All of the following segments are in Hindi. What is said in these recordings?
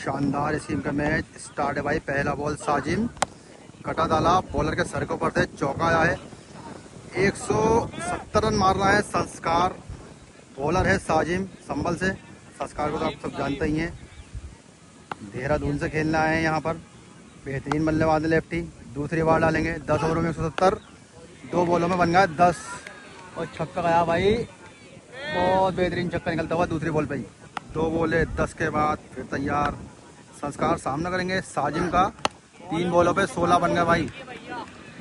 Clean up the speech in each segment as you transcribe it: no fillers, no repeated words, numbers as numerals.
शानदार स्कीम का मैच स्टार्ट है भाई। पहला बॉल साजिम, कटा डाला, बॉलर के सर के ऊपर से चौका आया है। 170 रन मार रहा है संस्कार। बॉलर है साजिम संभल से। संस्कार को तो आप सब जानते ही हैं, देहरादून से खेलना है यहाँ पर। बेहतरीन बल्लेबाज लेफ्टी। दूसरी बार डालेंगे। 10 ओवरों में 170, 2 बॉलों में बन गया 10 और छक्का गया भाई। बहुत बेहतरीन छक्का निकलता हुआ दूसरी बॉल पे ही। 2 बॉले 10 के बाद फिर तैयार। संस्कार सामना करेंगे साजिम का। 3 बॉलों पे 16 बन गया भाई।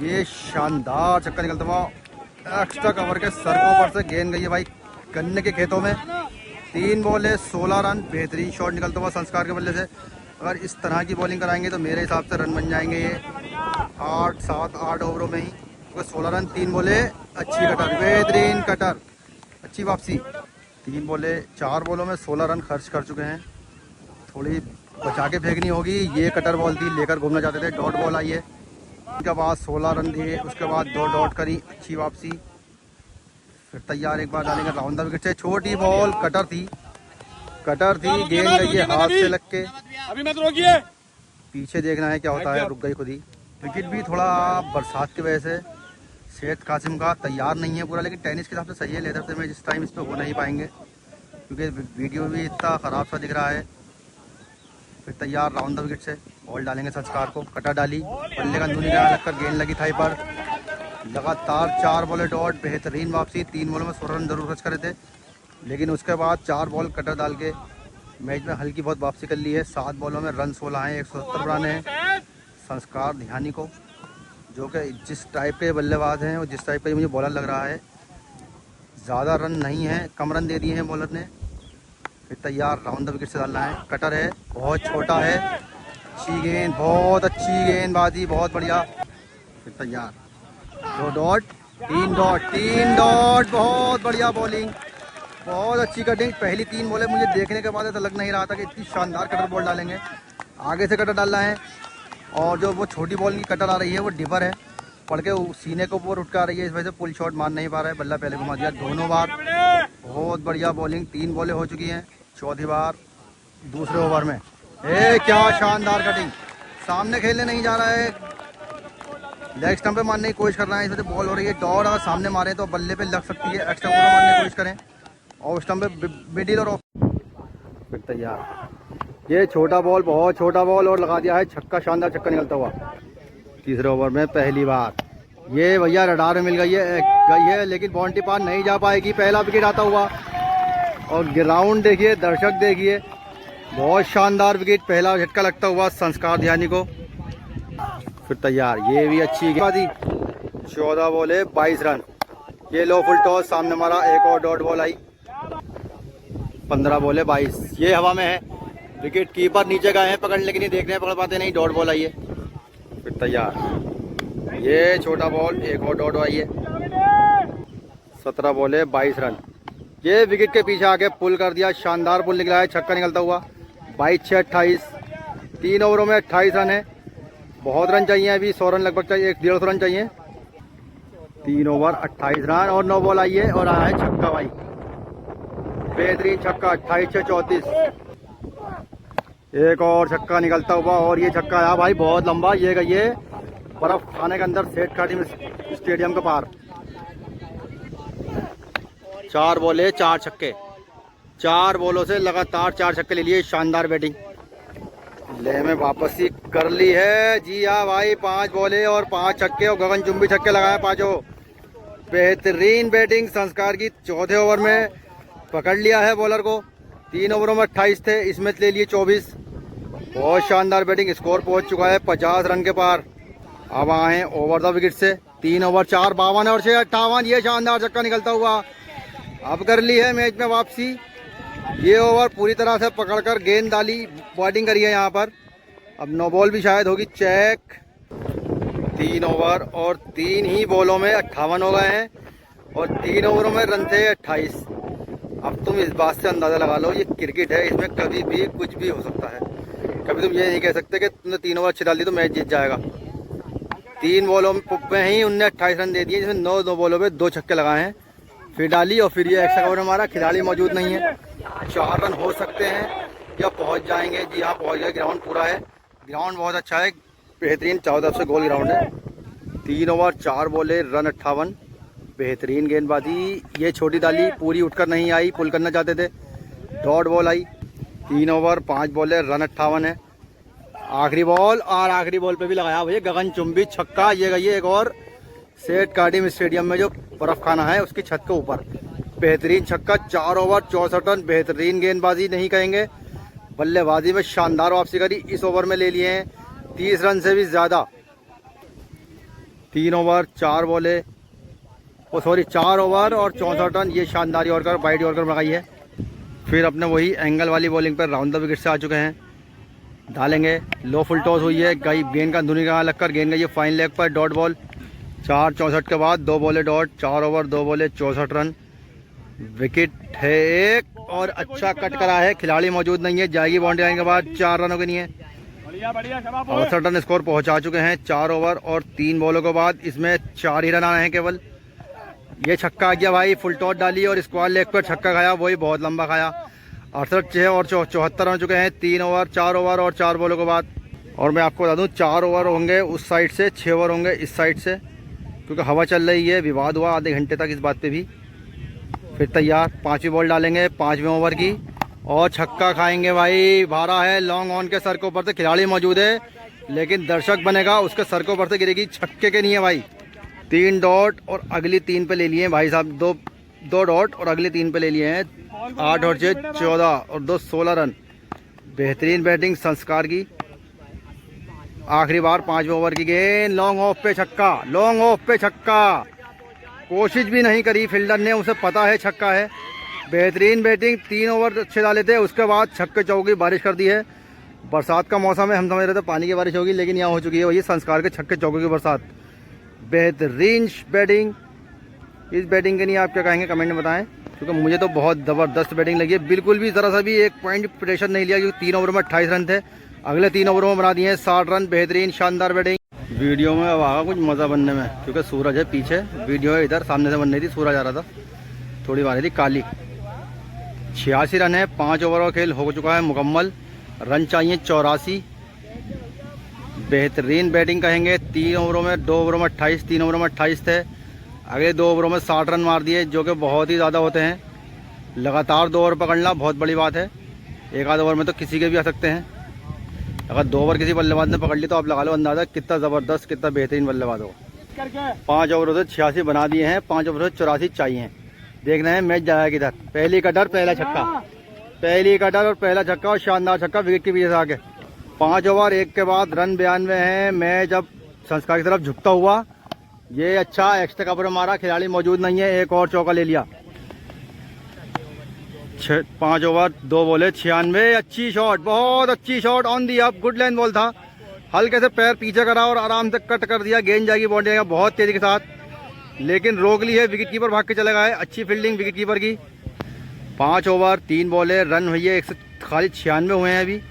ये शानदार छक्का निकलता हुआ एक्स्ट्रा कवर के सर के ऊपर से गेंद गई है भाई गन्ने के खेतों में। 3 बॉले 16 रन। बेहतरीन शॉट निकलता हुआ संस्कार के बल्ले से। अगर इस तरह की बॉलिंग कराएंगे तो मेरे हिसाब से रन बन जाएंगे ये 8 ओवरों में ही। तो 16 रन 3 बॉले। अच्छी कटर, बेहतरीन कटर, अच्छी वापसी। 3 बॉले 4 बॉलों में 16 रन खर्च कर चुके हैं। थोड़ी बचा के फेंकनी होगी। ये कटर बॉल थी, लेकर घूमना चाहते थे। डॉट बॉल आई है। उसके बाद 16 रन दिए। उसके बाद 2 डॉट करी, अच्छी वापसी। फिर तैयार एक बार डालेंगे राउंड द विकेट से। छोटी बॉल कटर थी, गेंद गई है हाथ से लग के। अभी मत रोकिए, पीछे देखना है क्या होता है। रुक गई खुद ही। विकेट भी थोड़ा बरसात की वजह से शेख कासिम का तैयार नहीं है पूरा, लेकिन टेनिस के हिसाब से सही है। लेदर से मैच इस टाइम इस पर हो नहीं पाएंगे क्योंकि वीडियो भी इतना ख़राब सा दिख रहा है। फिर तैयार राउंड द विकेट से बॉल डालेंगे संस्कार को। कटा डाली, बल्ले का अंदरूनी किनारा लगकर गेंद लगी थाई पर। लगातार 4 बॉले डॉट, बेहतरीन वापसी। 3 बॉलों में 16 रन जरूर खर्च करे थे, लेकिन उसके बाद 4 बॉल कटर डाल के मैच में हल्की बहुत वापसी कर ली है। 7 बॉलों में रन 16 हैं। 170 बनाने हैं संस्कार ध्यानी को, जो कि जिस टाइप के बल्लेबाज हैं और जिस टाइप का मुझे बॉलर लग रहा है। ज़्यादा रन नहीं है, कम रन दे दिए हैं बॉलर ने। फिर तैयार राउंड द विकेट से डालना है। कटर है, बहुत छोटा है। अच्छी गेंद, बहुत अच्छी गेंदबाजी, बहुत बढ़िया। फिर तैयार 2 डॉट, 3 डॉट, बहुत बढ़िया बॉलिंग, बहुत अच्छी कटिंग। पहली 3 बॉलें मुझे देखने के बाद ऐसा लग नहीं रहा था कि इतनी शानदार कटर बॉल डालेंगे। आगे से कटर डालना है और जो वो छोटी बॉल की कटर आ रही है वो डिपर है, पड़ के सीने के ऊपर उठ कर आ रही है। इस वजह से पुल शॉट मार नहीं पा रहा है। बल्ला पहले घुमा दिया दोनों बार। बहुत बढ़िया बॉलिंग। 3 बॉलें हो चुकी हैं। चौथी बार दूसरे ओवर में। क्या शानदार कटिंग। सामने खेलने नहीं जा रहा है, लेग स्टंप पे मारने की कोशिश कर रहा है। इस वजह से बॉल हो रही है डॉट। अगर सामने मारे तो बल्ले पे लग सकती है। एक्स्ट्रा पूरा मारने की कोशिश करें और स्टंप पे मिडिल और ऑफ। फिर तैयार ये छोटा बॉल, बहुत छोटा बॉल, और लगा दिया है छक्का। शानदार छक्का निकलता हुआ तीसरे ओवर में पहली बार। ये भैया रडार में मिल गई है, लेकिन बाउंड्री पार नहीं जा पाएगी। पहला विकेट आता हुआ और ग्राउंड देखिए, दर्शक देखिए, बहुत शानदार विकेट। पहला झटका लगता हुआ संस्कार ध्यानी को। फिर तैयार ये भी अच्छी गेंदबाजी। 14 बॉले 22 रन। ये लो फुल टॉस सामने मारा, एक और डॉट बॉल आई। 15 बॉले 22। ये हवा में है, विकेट कीपर नीचे गए हैं पकड़ने के लिए, देखने पकड़ पाते नहीं। डॉट बॉल आई है। फिर तैयार ये छोटा बॉल, एक और डॉट आई है। 17 बॉले 22 रन। ये विकेट के पीछे आके पुल कर दिया। शानदार पुल निकला है, छक्का निकलता हुआ। 22-6-28। 3 ओवरों में 28 रन है। बहुत रन चाहिए अभी, 100 रन लगभग चाहिए, 150 रन चाहिए। 3 ओवर 28 रन और 9 बॉल आई है और आया है छक्का भाई। बेहतरीन छक्का, 28-6-34। एक और छक्का निकलता हुआ और ये छक्का आया भाई बहुत लंबा। ये गई है बर्फ खाने के अंदर, सेठ खाटी में स्टेडियम के पार। 4 बॉले 4 छक्के। 4 बॉलों से लगातार 4 छक्के ले लिए। शानदार बैटिंग ले में वापसी कर ली है। जी हाँ भाई, 5 बॉले और 5 छक्के और गगनचुंबी छक्के लगाए पांचों। बेहतरीन बैटिंग संस्कार की। चौथे ओवर में पकड़ लिया है बॉलर को। 3 ओवरों में 28 थे, इसमें ले लिए 24। बहुत शानदार बैटिंग। स्कोर पहुंच चुका है 50 रन के पार। अब आए ओवर द विकेट से। 3 ओवर 4 52 और 6 58। ये शानदार छक्का निकलता हुआ। अब कर ली है मैच में वापसी। ये ओवर पूरी तरह से पकड़कर गेंद डाली, बॉलिंग करी है यहाँ पर। अब 9 बॉल भी शायद होगी चेक। 3 ओवर और 3 ही बॉलों में 58 हो गए हैं और 3 ओवरों में रन थे 28। अब तुम इस बात से अंदाज़ा लगा लो, ये क्रिकेट है, इसमें कभी भी कुछ भी हो सकता है। कभी तुम ये नहीं कह सकते कि तुमने 3 ओवर अच्छी डाल दी तो मैच जीत जाएगा। 3 बॉलों में ही उनने 28 रन दे दिए, जिसमें 9 बॉलों में 2 छक्के लगाए हैं। फिर डाली और फिर ये एक्स्ट्रा कवर हमारा खिलाड़ी मौजूद नहीं है। 4 रन हो सकते हैं या पहुंच जाएंगे। जी हाँ, पहुंच गए। ग्राउंड पूरा है, ग्राउंड बहुत अच्छा है, बेहतरीन, चारों तरफ से गोल ग्राउंड है। 3 ओवर 4 बॉले, रन 58, बेहतरीन गेंदबाजी। ये छोटी डाली पूरी उठकर नहीं आई, पुल करना चाहते थे, डॉट बॉल आई। 3 ओवर 5 बॉले, रन 58 है। आखिरी बॉल, और आखिरी बॉल पे भी लगाया भैया गगनचुंबी छक्का। ये गई है एक और सेठ कार्डिम स्टेडियम में जो बर्फ खाना है उसकी छत के ऊपर, बेहतरीन छक्का। 4 ओवर 64 रन, बेहतरीन गेंदबाजी नहीं कहेंगे, बल्लेबाजी में शानदार वापसी करी। इस ओवर में ले लिए हैं 30 रन से भी ज़्यादा। 3 ओवर 4 बॉले, 4 ओवर और 64 रन, ये शानदार यॉर्कर, वाइड यॉर्कर लगाई है। फिर अपने वही एंगल वाली बॉलिंग पर राउंड द विकेट से आ चुके हैं, डालेंगे। लो फुल टॉस हुई है, गई गेंद का धुनी का लगकर गेंद गई है फाइन लेग पर, डॉट बॉल। 4-64 के बाद 2 बॉले डॉट, 4 ओवर 2 बॉले 64 रन, विकेट है एक, और अच्छा कट करा है, खिलाड़ी मौजूद नहीं है, जाएगी बाउंड्री लाइन के बाद 4 रनों के लिए। 68 रन स्कोर पहुंचा चुके हैं 4 ओवर और 3 बॉलों के बाद। इसमें 4 ही रन आए हैं केवल। ये छक्का आ गया भाई, फुल टॉस डाली और स्क्वायर लेग पर छक्का खाया, वही बहुत लंबा खाया। 68 और 74 हो चुके हैं 3 ओवर 4 ओवर और 4 बॉलों के बाद। और मैं आपको बता दूं 4 ओवर होंगे उस साइड से, 6 ओवर होंगे इस साइड से, क्योंकि हवा चल रही है। विवाद हुआ आधे घंटे तक इस बात पे भी। फिर तैयार, 5वीं बॉल डालेंगे 5वें ओवर की, और छक्का खाएंगे भाई। भारा है, लॉन्ग ऑन के सर के ऊपर से खिलाड़ी मौजूद है, लेकिन दर्शक बनेगा उसके सर के ऊपर से गिरेगी, छक्के के नहीं है भाई। 3 डॉट और अगली 3 पे ले लिए भाई साहब, दो डॉट और अगली 3 पे ले लिए हैं। 8 और 6 14 और 2 16 रन, बेहतरीन बैटिंग संस्कार की। आखिरी बार 5वें ओवर की गेंद, लॉन्ग ऑफ पे छक्का, लॉन्ग ऑफ पे छक्का, कोशिश भी नहीं करी फील्डर ने, उसे पता है छक्का है। बेहतरीन बैटिंग, 3 ओवर अच्छे डाले थे, उसके बाद छक्के चौके बारिश कर दी है। बरसात का मौसम है, हम समझ रहे थे पानी की बारिश होगी, लेकिन यहाँ हो चुकी है वही संस्कार के छक्के चौके की बरसात। बेहतरीन बैटिंग। इस बैटिंग के लिए आप क्या कहेंगे कमेंट में बताएं, क्योंकि मुझे तो बहुत ज़बरदस्त बैटिंग लगी है। बिल्कुल भी ज़रा सा भी एक पॉइंट प्रेशर नहीं लिया, क्योंकि 3 ओवर में 28 रन थे, अगले 3 ओवरों में बना दिए हैं 60 रन। बेहतरीन शानदार बैटिंग। वीडियो में अब आगा कुछ मज़ा बनने में, क्योंकि सूरज है पीछे, वीडियो है इधर सामने से बन रही थी, सूरज आ रहा था, थोड़ी बारी थी काली। 86 रन है, 5 ओवर का खेल हो चुका है मुकम्मल, रन चाहिए 84। बेहतरीन बैटिंग कहेंगे। 3 ओवरों में 2 ओवरों में 28, 3 ओवरों में 28 थे, अगले 2 ओवरों में 60 रन मार दिए, जो कि बहुत ही ज़्यादा होते हैं। लगातार 2 ओवर पकड़ना बहुत बड़ी बात है, एक आध ओवर में तो किसी के भी आ सकते हैं। अगर 2 ओवर किसी बल्लेबाज ने पकड़ ली तो आप लगा लो अंदाज़ा कितना ज़बरदस्त, कितना बेहतरीन बल्लेबाज हो। 5 ओवरों से 86 बना दिए हैं, 5 ओवरों से 84 चाहिए। देखना है मैच जाएगा किधर। पहली कटर पहला छक्का, पहली कटर और पहला छक्का, और शानदार छक्का विकेट के पीछे से आके। 5 ओवर 1 के बाद रन 92 हैं। मैच अब संस्कार की तरफ झुकता हुआ, ये अच्छा एक्स्ट्रा कवर मारा, खिलाड़ी मौजूद नहीं है, एक और चौका ले लिया। 5 ओवर 2 बॉले 96, अच्छी शॉट, बहुत अच्छी shot on the up, good line ball था, हल्के से पैर पीछे करा और आराम से कट कर दिया, गेंद जाएगी बाउंड्री का बहुत तेजी के साथ, लेकिन रोक ली है, विकेट कीपर भाग के चले गए। अच्छी फील्डिंग विकेट कीपर की। 5 ओवर 3 बॉले, रन हुई है खाली 96 हुए हैं अभी।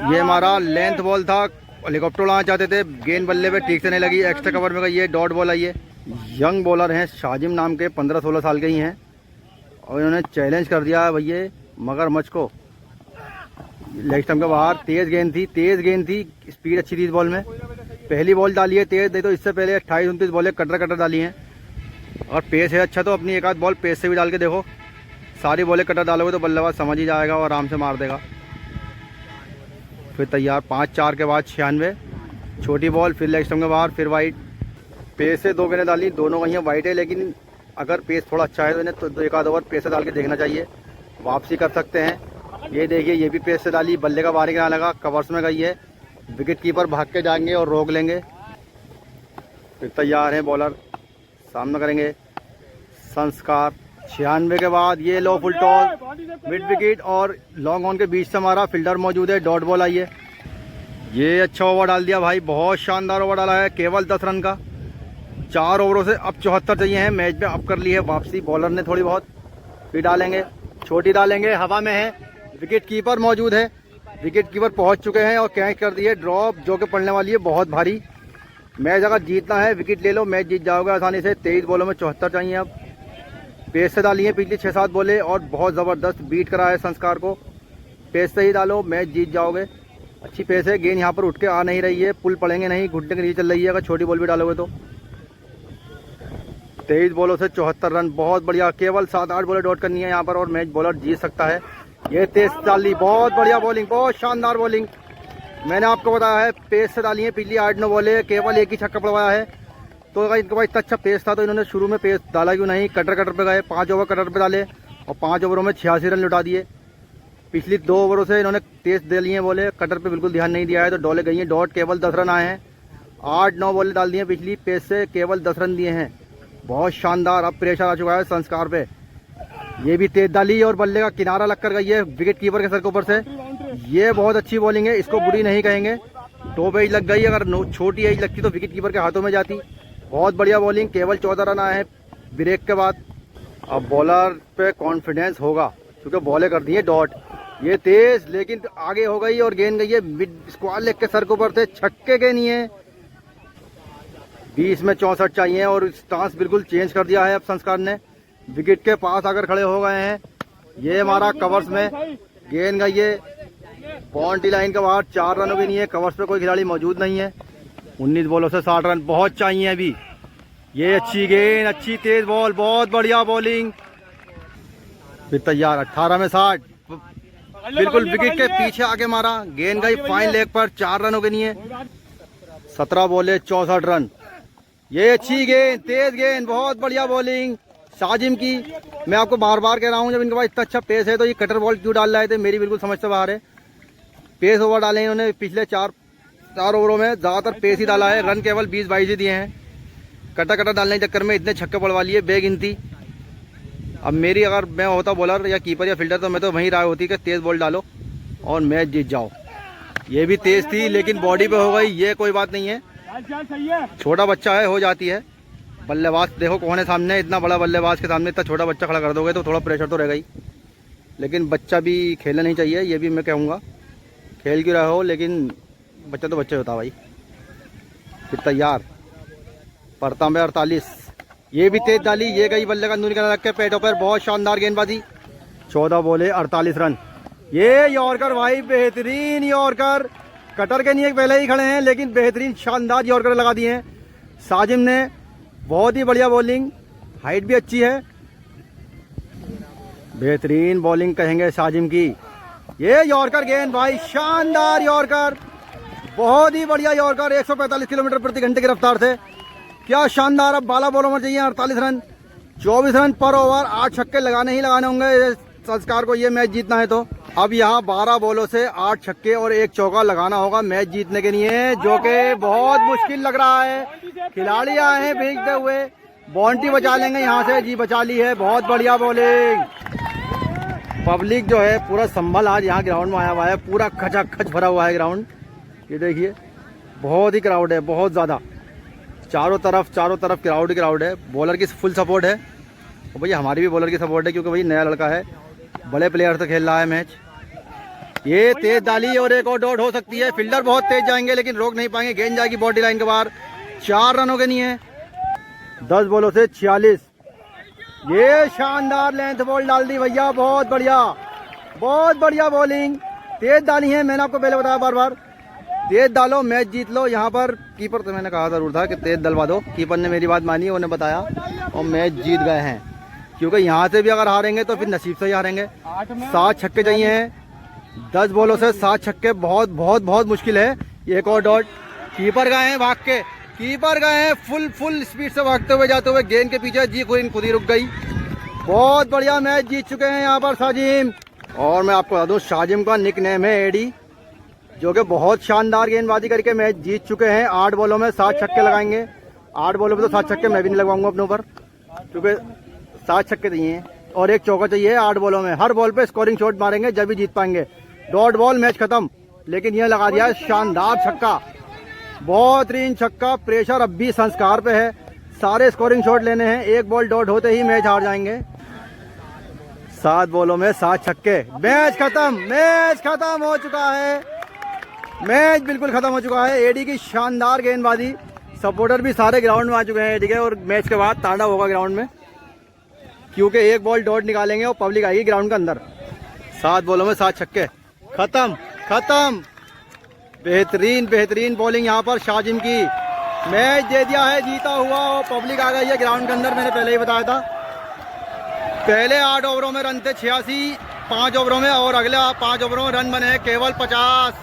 ये हमारा लेंथ बॉल था, हेलीकॉप्टर उड़ाना चाहते थे, गेंद बल्ले पे ठीक से नहीं लगी, एक्स्ट्रा कवर में गई है, डॉट बॉल आई है। यंग बॉलर हैं शाजिम नाम के, 15-16 साल के ही हैं, और इन्होंने चैलेंज कर दिया है भैया मगरमच्छ को। लेग स्टंप के बाहर, तेज़ गेंद थी, स्पीड अच्छी थी इस बॉल में। पहली बॉल डाली है तेज़, नहीं तो इससे पहले 28-29 बॉलें कटर डाली हैं, और पेस है अच्छा तो अपनी एक आध बॉल पेस से भी डाल के देखो। सारी बॉलें कटर डालोगे तो बल्लेबाज समझ ही जाएगा और आराम से मार देगा। फिर तैयार, 5-4 के बाद 96, छोटी बॉल, फिर लेग स्टंप के बाहर, फिर वाइड। पेस से 2 गेंदें डाली, दोनों कहीं वाइड है, लेकिन अगर पेस थोड़ा अच्छा है तो इन्हें तो एक आध ओवर पेस से डाल के देखना चाहिए, वापसी कर सकते हैं। ये देखिए, ये भी पेस से डाली, बल्ले का बाहरी किनारा लगा, कवर्स में गई है, विकेट कीपर भाग के जाएंगे और रोक लेंगे। फिर तैयार है बॉलर, सामना करेंगे संस्कार। 96 के बाद ये लो फुल टॉस, मिड विकेट और लॉन्ग ऑन के बीच से हमारा फील्डर मौजूद है, डॉट बॉल आई है। ये अच्छा ओवर डाल दिया भाई, बहुत शानदार ओवर डाला है, केवल 10 रन का। 4 ओवरों से अब 74 चाहिए हैं, मैच में अप कर ली है वापसी बॉलर ने थोड़ी बहुत। फिर डालेंगे, छोटी डालेंगे, हवा में है, विकेट कीपर मौजूद है, विकेट कीपर पहुंच चुके हैं और कैच कर दिए ड्रॉप, जो कि पड़ने वाली है बहुत भारी। मैच अगर जीतना है विकेट ले लो, मैच जीत जाओगे आसानी से। 23 बॉलों में 74 चाहिए अब। पेस से डाली है पिछली 6-7 बॉलें और बहुत ज़बरदस्त बीट करा है संस्कार को। पेस से ही डालो, मैच जीत जाओगे। अच्छी पेस है, गेंद यहाँ पर उठ के आ नहीं रही है, पुल पड़ेंगे नहीं, घुटने के नीचे चल रही है अगर छोटी बॉल भी डालोगे तो। 23 बॉलों से 74 रन, बहुत बढ़िया। केवल 7-8 बॉलें डॉट करनी है यहाँ पर और मैच बॉलर जीत सकता है। ये तेज डाली, बहुत बढ़िया बॉलिंग, बहुत शानदार बॉलिंग। मैंने आपको बताया है पेस से डाली है पिछली 8-9 बॉलें, केवल एक ही छक्का पड़वाया है। तो अगर इनके पास इतना अच्छा पेस था तो इन्होंने शुरू में पेस डाला क्यों नहीं। कटर पे गए, 5 ओवर कटर पे डाले और 5 ओवरों में 86 रन लुटा दिए। पिछली 2 ओवरों से इन्होंने तेज दे लिए बोले, कटर पे बिल्कुल ध्यान नहीं दिया है तो डॉले गई हैं डॉट। केवल 10 रन आए हैं, 8-9 बॉलें डाल दी हैं पिछली, पेस से केवल 10 रन दिए हैं। बहुत शानदार। अब प्रेशर आ चुका है संस्कार पे। ये भी तेज डाली और बल्ले का किनारा लग कर गई है विकेट कीपर के सर के ऊपर से। ये बहुत अच्छी बॉलिंग है, इसको बुरी नहीं कहेंगे। टॉप एज लग गई, अगर छोटी एज लगती तो विकेट कीपर के हाथों में जाती। बहुत बढ़िया बॉलिंग, केवल 14 रन आए हैं ब्रेक के बाद। अब बॉलर पे कॉन्फिडेंस होगा क्योंकि बॉलें कर दी है डॉट। ये तेज लेकिन आगे हो गई और गेंद गई है मिड स्क्वायर लेग के सर के ऊपर से, छक्के के नहीं है। 20 में 64 चाहिए और स्टांस बिल्कुल चेंज कर दिया है अब संस्कार ने। विकेट के पास आकर खड़े हो गए हैं। ये हमारा कवर्स में गेंद गई है बाउंड्री लाइन के बाहर, 4 रनों की नहीं है। कवर्स पे कोई खिलाड़ी मौजूद नहीं है। 19 बॉलों से 60 रन बहुत चाहिए अभी। ये अच्छी गेंद, अच्छी तेज बॉल, बहुत बढ़िया बॉलिंग। फिर तैयार, 18 में 60, बिल्कुल विकेट के पीछे आके मारा। गेंद गई फाइन लेग पर, 4 रनों के नहीं है। 17 बॉले 64 रन। ये अच्छी गेंद, तेज गेंद, बहुत बढ़िया बॉलिंग साजिम की। मैं आपको बार बार कह रहा हूँ जब इनके पास इतना अच्छा पेस है तो ये कटर बॉल क्यों डाल रहे थे, मेरी बिल्कुल समझ से बाहर है। पेस ओवर डाले इन्होंने पिछले 4 ओवरों में, ज़्यादातर पेस ही डाला है। रन केवल 20-22 ही दिए हैं। कटर डालने के चक्कर में इतने छक्के पड़वा लिए बेगिनती। अब मेरी अगर मैं होता बॉलर या कीपर या फील्डर तो मैं तो वहीं राय होती कि तेज़ बॉल डालो और मैच जीत जाओ। ये भी तेज़ थी लेकिन बॉडी पे हो गई, ये कोई बात नहीं है, छोटा बच्चा है, हो जाती है। बल्लेबाज देखो कौन है सामने, इतना बड़ा बल्लेबाज के सामने इतना छोटा बच्चा खड़ा कर दोगे तो थोड़ा प्रेशर तो रहेगा ही। लेकिन बच्चा भी खेलना नहीं चाहिए, ये भी मैं कहूँगा। खेल क्यों रहे हो, लेकिन बच्चा तो बच्चा होता भाई। फिर तैयार, परता में 48, ये भी तेज डाली, ये गई बल्ले का नूरी का रख के पेटों पर, बहुत शानदार गेंदबाजी। 14 बॉले 48 रन। ये यॉर्कर भाई, बेहतरीन यॉर्कर, कटर के नहीं एक पहले ही खड़े हैं लेकिन बेहतरीन शानदार यॉर्कर लगा दिए हैं साजिम ने। बहुत ही बढ़िया बॉलिंग, हाइट भी अच्छी है, बेहतरीन बॉलिंग कहेंगे साजिम की। ये यॉर्कर गेंद भाई, शानदार यॉर्कर, बहुत ही बढ़िया यॉर्कर, 145 किलोमीटर प्रति घंटे की रफ्तार से, क्या शानदार। अब 12 बॉलों में चाहिए 48 रन, 24 रन पर ओवर, 8 छक्के लगाने ही लगाने होंगे संस्कार को ये मैच जीतना है तो। अब यहाँ 12 बॉलों से 8 छक्के और 1 चौका लगाना होगा मैच जीतने के लिए, जो कि बहुत मुश्किल लग रहा है। खिलाड़ी आए हैं भेजते हुए, बाउंड्री बचा लेंगे यहाँ से, जी बचा ली है, बहुत बढ़िया बॉलिंग। पब्लिक जो है पूरा संभल आज यहाँ ग्राउंड में आया हुआ है, पूरा खचाखच भरा हुआ है ग्राउंड। ये देखिए बहुत ही क्राउड है, बहुत ज़्यादा, चारों तरफ क्राउड है। बॉलर की फुल सपोर्ट है और भैया हमारी भी बॉलर की सपोर्ट है क्योंकि भाई नया लड़का है, बड़े प्लेयर से खेल रहा है मैच। ये तेज डाली और एक और डॉट हो सकती है। फील्डर बहुत तेज जाएंगे लेकिन रोक नहीं पाएंगे, गेंद जाएगी बॉडी लाइन के बाहर, 4 रनों के नहीं है। 10 बॉलों से 46, ये शानदार लेंथ बॉल डाल दी भैया, बहुत बढ़िया बॉलिंग, तेज डाली है। मैंने आपको पहले बताया बार बार, तेज डालो मैच जीत लो। यहाँ पर कीपर तो मैंने कहा जरूर था कि तेज डलवा दो, कीपर ने मेरी बात मानी, उन्होंने बताया और मैच जीत गए हैं। क्योंकि यहाँ से भी अगर हारेंगे तो फिर नसीब से ही हारेंगे। 7 छक्के चाहिए हैं, 10 बॉलों से 7 छक्के बहुत मुश्किल है। एक और डॉट, कीपर गए हैं भाग के, कीपर गए हैं फुल स्पीड से भागते हुए जाते हुए गेंद के पीछे, जी खुद ही रुक गई। बहुत बढ़िया मैच जीत चुके हैं यहाँ पर साजिम। और मैं आपको बता दूँ साजिम का निक नेम है एडी, जो कि बहुत शानदार गेंदबाजी करके मैच जीत चुके हैं। 8 बॉलों में 7 छक्के लगाएंगे, 8 बॉलों में तो 7 छक्के मैं भी नहीं लगवाऊंगा अपने ऊपर, क्योंकि 7 छक्के चाहिए और 1 चौका चाहिए 8 बॉलों में। हर बॉल पे स्कोरिंग शॉट मारेंगे जब भी जीत पाएंगे। डॉट बॉल मैच खत्म, लेकिन यह लगा दिया शानदार छक्का, बेहतरीन छक्का। प्रेशर अब भी संस्कार पे है, सारे स्कोरिंग शॉट लेने हैं, 1 बॉल डॉट होते ही मैच हार जाएंगे। 7 बॉलों में 7 छक्के, मैच खत्म हो चुका है, मैच बिल्कुल खत्म हो चुका है। एडी की शानदार गेंदबाजी, सपोर्टर भी सारे ग्राउंड में आ चुके हैं एडी के, और मैच के बाद तांडव होगा ग्राउंड में। क्योंकि एक बॉल डॉट निकालेंगे और पब्लिक आएगी ग्राउंड के अंदर। 7 बॉलों में 7 छक्के, खत्म खत्म। बेहतरीन बेहतरीन बॉलिंग यहाँ पर शाजिम की। मैच दे दिया है जीता हुआ और पब्लिक आ गई है ग्राउंड के अंदर। मैंने पहले ही बताया था, पहले 8 ओवरों में रन थे 86, 5 ओवरों में, और अगले 5 ओवरों में रन बने केवल 50।